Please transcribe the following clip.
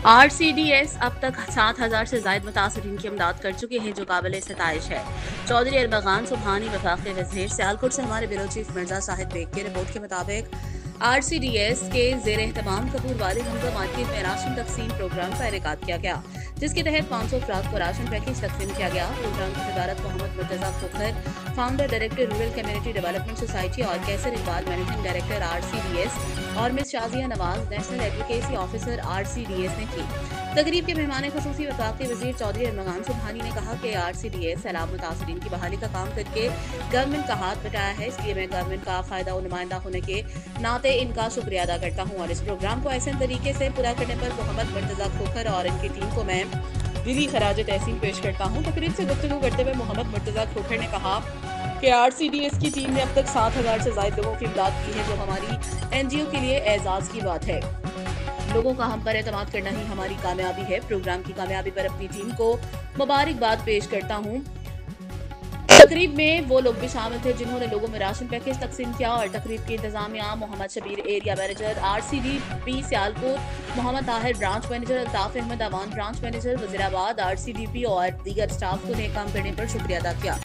RCDS अब तक 7,000 से ज़ायद मुतासरीन की इमदाद कर चुके हैं, जो काबिल सताइश है। चौधरी अरबगान सुबहानी वफाकी वज़ीर सियालकोट से हमारे ब्यूरो चीफ मिर्जा साहिब बेग की रिपोर्ट के मुताबिक RCDS के ज़ेर एहतमाम कपूर वाली हमजा मार्केट में राशन तकसीम प्रोग्राम का इनेकाद किया गया, जिसके तहत 500 अफराद को राशन पैकेज तकसीम किया गया। प्रोग्राम की सदारत Mohammad Murtaza Khokhar, founder director rural community development society, और Kaiser Iqbal, managing director RCDS, और miss Shazia Nawaz, national advocacy officer RCDS ने की। तकरीब के मेहमान खुसूसी वफाकी वज़ीर चौधरी अरबगान सुबहानी ने कहा कि RCDS सैलाब मुतासरीन की बहाली का काम करके गवर्नमेंट का हाथ बटाया है, इसलिए मैं गवर्नमेंट का फायदा और नुमाइंदा होने के नाते इनका शुक्रिया अदा करता हूँ और इस प्रोग्राम को ऐसे तरीके से पूरा करने पर मोहम्मद मुर्तज़ा खोखर और इनकी टीम को मैं दिली खराज तहसीन पेश करता हूँ। तकरीब से गुफ्तगू करते हुए मोहम्मद मुर्तज़ा खोखर ने कहा कि RCDS की टीम ने अब तक 7,000 से ज़ायद लोगों की इमदाद की है, जो हमारी NGO के लिए एजाज़ की बात है। लोगों का हम पर एतमाद करना ही हमारी कामयाबी है। प्रोग्राम की कामयाबी पर अपनी टीम को मुबारकबाद पेश करता हूँ। तकरीब में वो लोग भी शामिल थे जिन्होंने लोगों में राशन पैकेज तकसीम किया और तकरीब की इंतजामिया Mohammad Shabir area manager RCDP Sialkot, Mohammad Tahir branch manager, Altaf Ahmed Awan branch manager Wazirabad RCDP और दीगर स्टाफ को नेक काम करने पर शुक्रिया अदा किया।